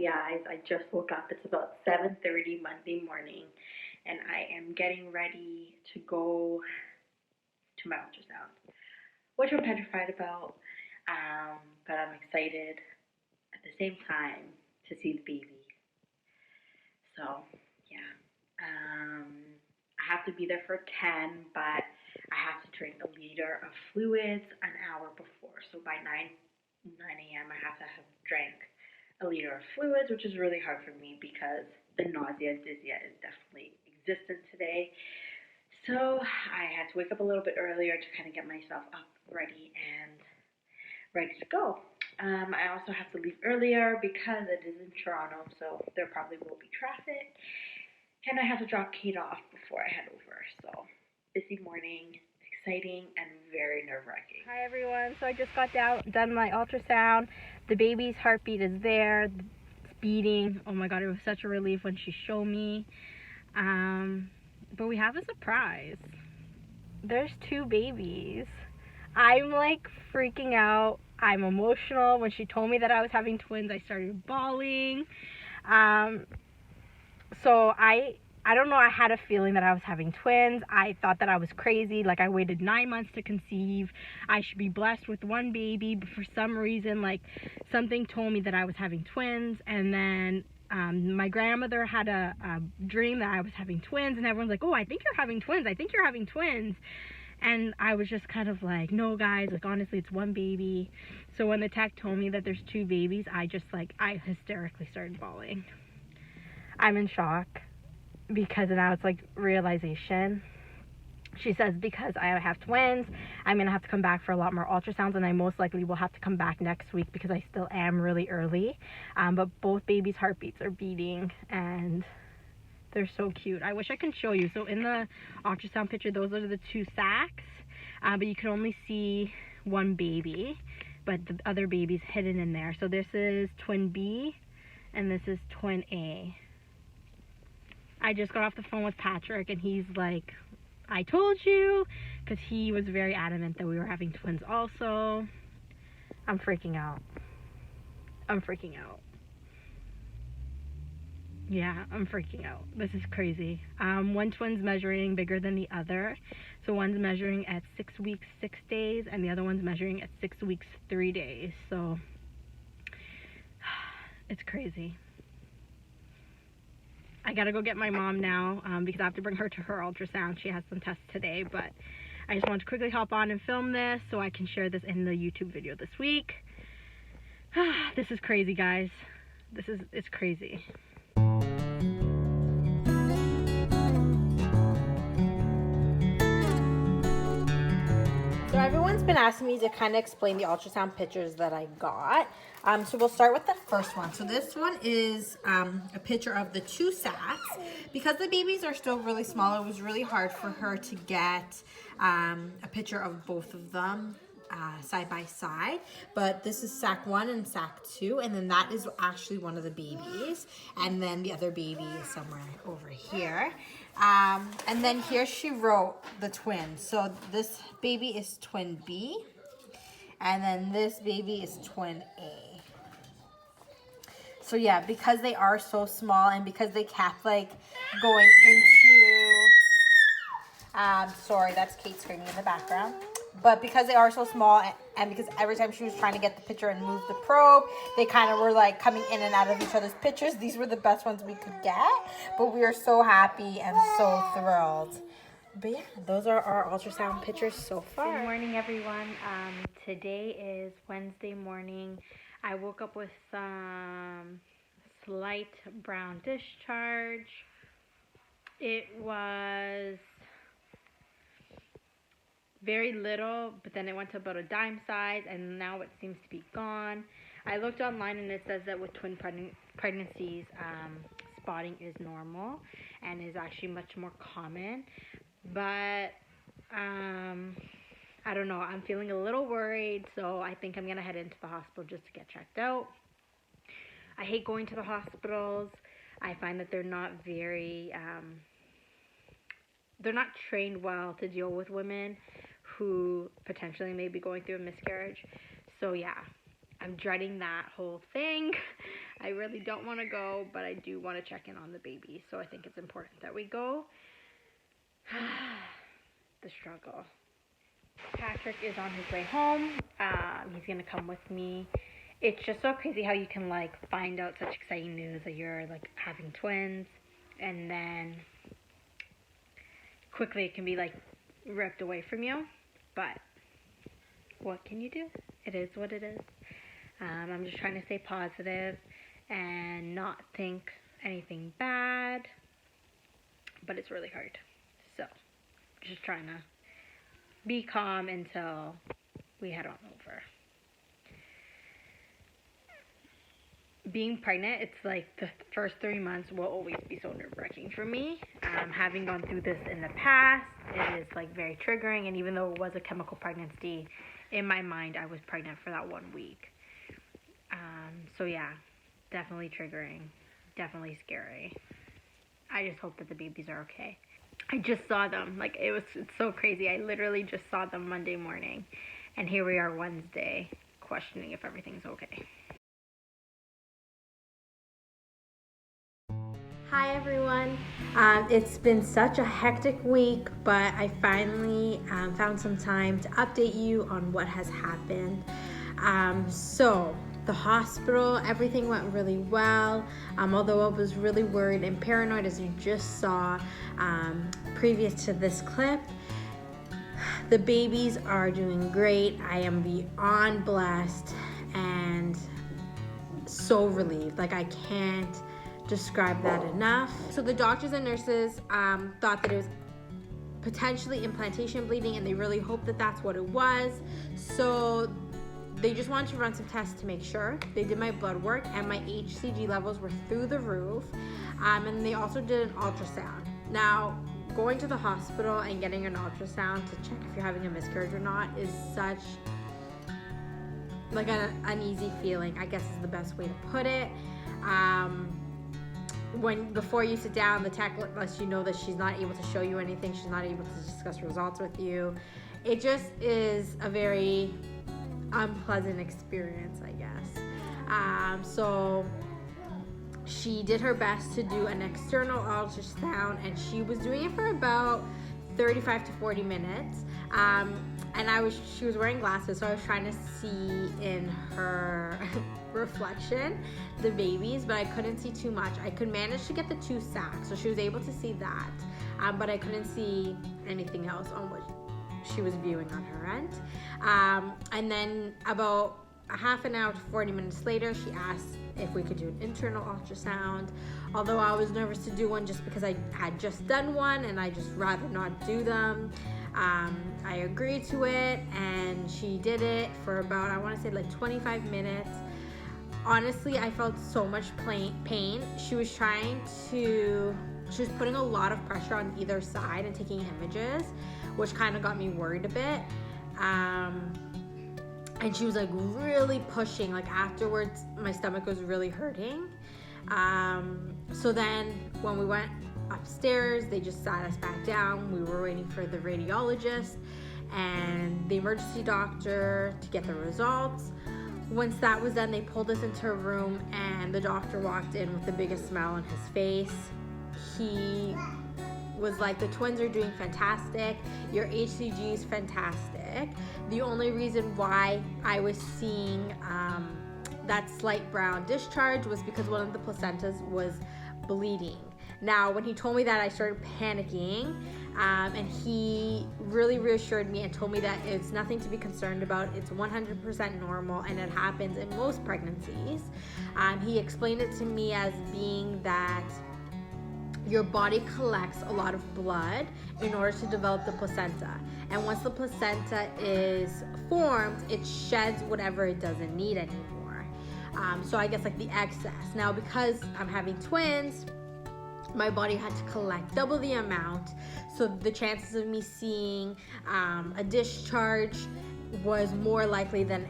puffy eyes. I just woke up. It's about 7:30 Monday morning, and I am getting ready to go to my ultrasound, which I'm petrified about, but I'm excited at the same time to see the baby. So, yeah. I have to be there for 10, but I have to drink a liter of fluids an hour before. So by 9 a.m. I have to have drank a liter of fluids, which is really hard for me because the nausea and dizziness is definitely existent today. So I had to wake up a little bit earlier to kind of get myself up, ready to go. I also have to leave earlier because it is in Toronto, so there probably will be traffic. And I have to drop Kate off before I head over. So, busy morning, exciting, and very nerve-wracking. Hi everyone, so I just got done my ultrasound. The baby's heartbeat is there, it's beating. Oh my god, it was such a relief when she showed me. But we have a surprise. There's 2 babies. I'm like freaking out. I'm emotional. When she told me that I was having twins, I started bawling. So I don't know, I had a feeling that I was having twins. I thought that I was crazy. Like, I waited 9 months to conceive. I should be blessed with 1 baby, but for some reason, like, something told me that I was having twins. And then my grandmother had a dream that I was having twins, and everyone's like, oh, I think you're having twins. I think you're having twins. And I was just kind of like, no guys, like, honestly, it's 1 baby. So when the tech told me that there's 2 babies, I hysterically started bawling. I'm in shock because now it's like realization. She says because I have twins, I'm going to have to come back for a lot more ultrasounds, and I most likely will have to come back next week because I still am really early. But both babies' heartbeats are beating, and they're so cute. I wish I can show you. So in the ultrasound picture, those are the 2 sacs, but you can only see 1 baby, but the other baby's hidden in there. So this is twin B, and this is twin A. I just got off the phone with Patrick, and he's like, I told you, because he was very adamant that we were having twins also. I'm freaking out. Yeah, I'm freaking out. This is crazy. One twin's measuring bigger than the other. So one's measuring at 6 weeks, 6 days, and the other one's measuring at 6 weeks, 3 days. So it's crazy. I gotta go get my mom now because I have to bring her to her ultrasound. She has some tests today, but I just wanted to quickly hop on and film this so I can share this in the YouTube video this week. This is crazy, guys. It's crazy. So everyone's been asking me to kind of explain the ultrasound pictures that I got. So we'll start with the first one. So this one is a picture of the 2 sacs. Because the babies are still really small, it was really hard for her to get a picture of both of them side by side. But this is sac 1 and sac 2, and then that is actually one of the babies. And then the other baby is somewhere over here. And then here she wrote the twins. So this baby is twin B, and then this baby is twin A. So yeah, because they are so small and because they kept like going into, sorry, that's Kate screaming in the background. But because they are so small and because every time she was trying to get the picture and move the probe, they kind of were like coming in and out of each other's pictures. These were the best ones we could get, but we are so happy and so thrilled. But yeah, those are our ultrasound pictures so far. Good morning, everyone. Today is Wednesday morning. I woke up with some slight brown discharge. It was very little, but then it went to about a dime size, and now it seems to be gone. I looked online, and it says that with twin pregnancies, spotting is normal and is actually much more common. But I don't know. I'm feeling a little worried, so I think I'm gonna head into the hospital just to get checked out. I hate going to the hospitals. I find that they're not very they're not trained well to deal with women who potentially may be going through a miscarriage. So yeah, I'm dreading that whole thing. I really don't want to go, but I do want to check in on the baby. So I think it's important that we go. The struggle. Patrick is on his way home. He's going to come with me. It's just so crazy how you can, like, find out such exciting news that you're, like, having twins. And then quickly it can be, like, ripped away from you. But what can you do? It is what it is. I'm just trying to stay positive and not think anything bad, but it's really hard. So, just trying to be calm until we head on over. Being pregnant, it's like the first 3 months will always be so nerve-wracking for me. Having gone through this in the past, it is like very triggering, and even though it was a chemical pregnancy, in my mind I was pregnant for that 1 week. So yeah, definitely triggering, definitely scary. I just hope that the babies are okay. I just saw them, like it's so crazy. I literally just saw them Monday morning, and here we are Wednesday, questioning if everything's okay. Hi everyone. It's been such a hectic week, but I finally found some time to update you on what has happened. So the hospital, everything went really well, although I was really worried and paranoid, as you just saw previous to this clip. The babies are doing great. I am beyond blessed and so relieved. Like, I can't describe that enough. So the doctors and nurses thought that it was potentially implantation bleeding, and they really hoped that that's what it was. So they just wanted to run some tests to make sure. They did my blood work, and my HCG levels were through the roof. And they also did an ultrasound. Now, going to the hospital and getting an ultrasound to check if you're having a miscarriage or not is such like an uneasy feeling, I guess is the best way to put it. Before you sit down, the tech lets you know that she's not able to show you anything. She's not able to discuss results with you. It just is a very unpleasant experience, I guess. So she did her best to do an external ultrasound, and she was doing it for about 35 to 40 minutes. And she was wearing glasses, so I was trying to see in her reflection the babies, but I couldn't see too much. I could manage to get the 2 sacs, so she was able to see that, but I couldn't see anything else on what she was viewing on her end. And then about a half an hour to 40 minutes later, she asked if we could do an internal ultrasound, although I was nervous to do one just because I had just done one and I just rather not do them. I agreed to it, and she did it for about, I want to say, like 25 minutes. Honestly, I felt so much pain. She was putting a lot of pressure on either side and taking images, which kind of got me worried a bit. And she was like really pushing. Like, afterwards, my stomach was really hurting. So then when we went upstairs, they just sat us back down. We were waiting for the radiologist and the emergency doctor to get the results. Once that was done, they pulled us into a room, and the doctor walked in with the biggest smile on his face. He was like, the twins are doing fantastic. Your HCG is fantastic. The only reason why I was seeing that slight brown discharge was because one of the placentas was bleeding. Now, when he told me that, I started panicking, and he really reassured me and told me that it's nothing to be concerned about. It's 100% normal, and it happens in most pregnancies. He explained it to me as being that your body collects a lot of blood in order to develop the placenta. And once the placenta is formed, it sheds whatever it doesn't need anymore. So I guess like the excess. Now, because I'm having twins, my body had to collect double the amount, so the chances of me seeing a discharge was more likely than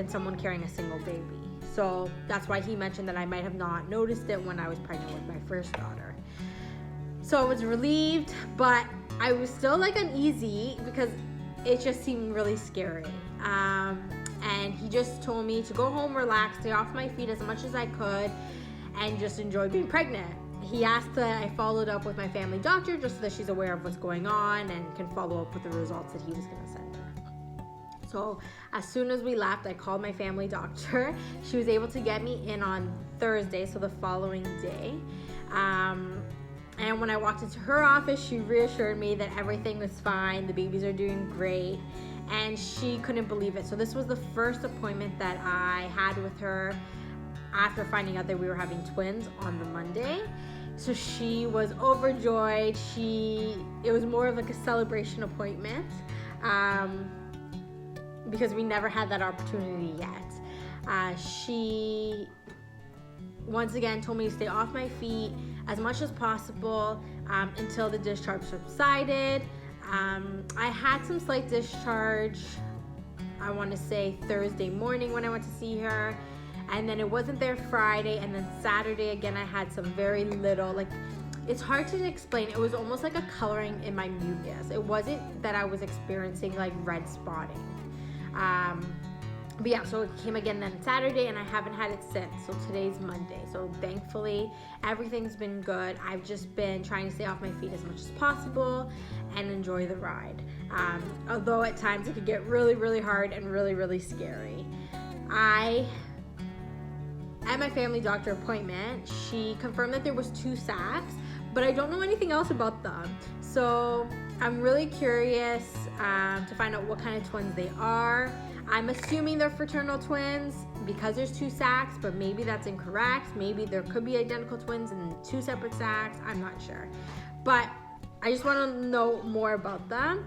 someone carrying a single baby. So that's why he mentioned that I might have not noticed it when I was pregnant with my first daughter. So I was relieved, but I was still like uneasy because it just seemed really scary. and he just told me to go home, relax, stay off my feet as much as I could, and just enjoy being pregnant. He asked that I followed up with my family doctor just so that she's aware of what's going on and can follow up with the results that he was going to send her. So as soon as we left, I called my family doctor. She was able to get me in on Thursday, so the following day. And when I walked into her office, she reassured me that everything was fine, the babies are doing great, and she couldn't believe it. So this was the first appointment that I had with her after finding out that we were having twins on the Monday. So she was overjoyed. It was more of like a celebration appointment because we never had that opportunity yet. She once again told me to stay off my feet as much as possible until the discharge subsided. I had some slight discharge, I want to say Thursday morning when I went to see her. And then it wasn't there Friday, and then Saturday again I had some very little, like, it's hard to explain. It was almost like a coloring in my mucus. It wasn't that I was experiencing like red spotting. But yeah, so it came again then Saturday, and I haven't had it since. So today's Monday. So thankfully everything's been good. I've just been trying to stay off my feet as much as possible and enjoy the ride. Although at times it could get really, really hard and really, really scary. At my family doctor appointment, she confirmed that there was 2 sacs, but I don't know anything else about them. So I'm really curious to find out what kind of twins they are. I'm assuming they're fraternal twins because there's 2 sacs, but maybe that's incorrect. Maybe there could be identical twins in 2 separate sacs. I'm not sure. But I just want to know more about them.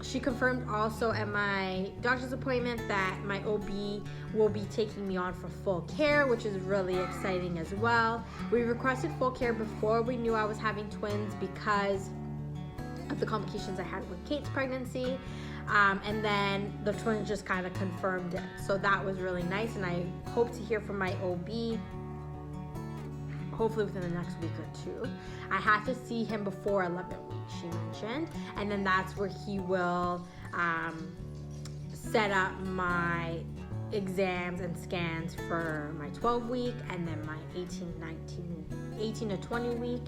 She confirmed also at my doctor's appointment that my OB will be taking me on for full care, which is really exciting as well. We requested full care before we knew I was having twins because of the complications I had with Kate's pregnancy. And then the twins just kind of confirmed it. So that was really nice, and I hope to hear from my OB hopefully within the next week or 2. I have to see him before 11 weeks, she mentioned, and then that's where he will set up my exams and scans for my 12-week and then my 18 to 20 week,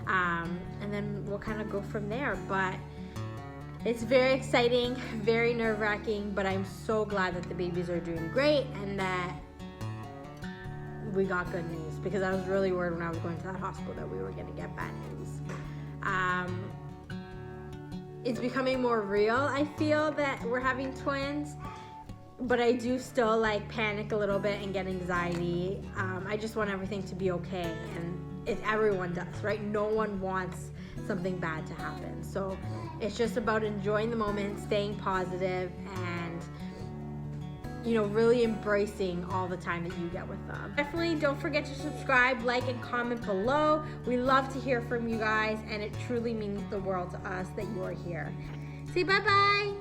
and then we'll kind of go from there. But it's very exciting, very nerve-wracking, but I'm so glad that the babies are doing great and that we got good news, because I was really worried when I was going to that hospital that we were going to get bad news. It's becoming more real, I feel, that we're having twins, but I do still like panic a little bit and get anxiety. I just want everything to be okay, and everyone does, right? No one wants something bad to happen. So it's just about enjoying the moment, staying positive, and really embracing all the time that you get with them. Definitely don't forget to subscribe, like, and comment below. We love to hear from you guys, and it truly means the world to us that you are here. Say bye-bye.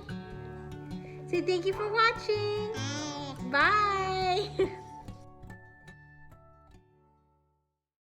Say thank you for watching. Bye.